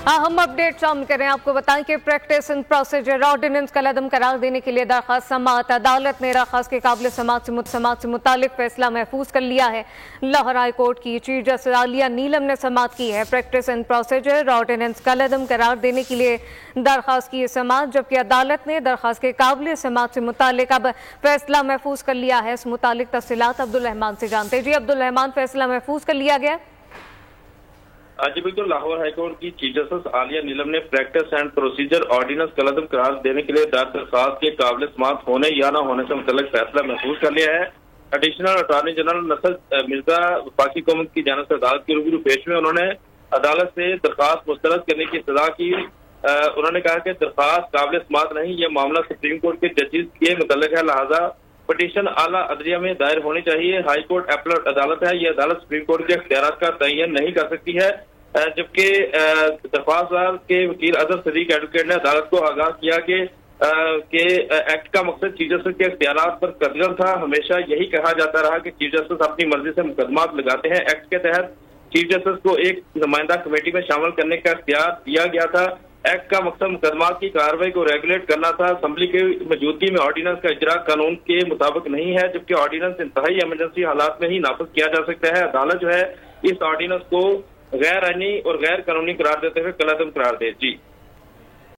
अहम अपडेट शामिल करें। आपको बताएं कि प्रैक्टिस इन प्रोसीजर ऑर्डिनेंस कलअदम करार देने के लिए दरखास्त समाअत अदालत ने दरखास्त के काबिल समाअत से मुतालिक फैसला महफूज कर लिया है। लाहौर हाई कोर्ट की चीफ जस्टिस आलिया नीलम ने समाअत की है। प्रैक्टिस इन प्रोसीजर ऑर्डिनेंस कलअदम करार देने के लिए दरखास्त की समाअत, जबकि अदालत ने दरखास्त के काबिल समाअत से मुतालिक अब फैसला महफूज कर लिया है। इस मुतालिक तफसीलात अब्दुल रहमान से जानते। जी अब्दुल रहमान, फैसला महफूज कर लिया गया? जी बिल्कुल, लाहौर हाईकोर्ट की चीफ जस्टिस आलिया नीलम ने प्रैक्टिस एंड प्रोसीजर ऑर्डिनेंस कलअदम करार देने के लिए दरखास्त के काबिल समाअत होने या न होने से मुतल्लिक फैसला महफूज कर लिया है। एडिशनल अटॉर्नी जनरल नसर मिर्जा वफाकी कौमत की जानिब से अदालत के रूबरू पेश में उन्होंने अदालत से दरखास्त मुस्तरद करने की सजा की। उन्होंने कहा कि दरखास्त काबिल समाअत नहीं, यह मामला सुप्रीम कोर्ट के जजेस के मुतल्लिक है, लिहाजा पटिशन आला अदलिया में दायर होनी चाहिए। हाई कोर्ट अपील अदालत है, यह अदालत सुप्रीम कोर्ट के इख्तियारात का तयन नहीं कर सकती है। जबकि दरख्वास्तदार के वकील अजहर सदीक एडवोकेट ने अदालत को आगाह किया कि एक्ट का मकसद चीफ जस्टिस के इख्तियारात पर कब्जा था। हमेशा यही कहा जाता रहा कि चीफ जस्टिस अपनी मर्जी से मुकदमात लगाते हैं। एक्ट के तहत चीफ जस्टिस को एक नुमाइंदा कमेटी में शामिल करने का इख्तियार दिया गया था। एक्ट का मकसद मुकदमात की कार्रवाई को रेगुलेट करना था। असम्बली की मौजूदगी में ऑर्डिनेंस का इजरा कानून के मुताबिक नहीं है, जबकि ऑर्डिनेंस इंतहाई इमरजेंसी हालात में ही नाफिज किया जा सकता है। अदालत जो है इस ऑर्डिनेंस को गैर आईनी और गैर कानूनी करार देते हुए कलअदम करार दे। जी।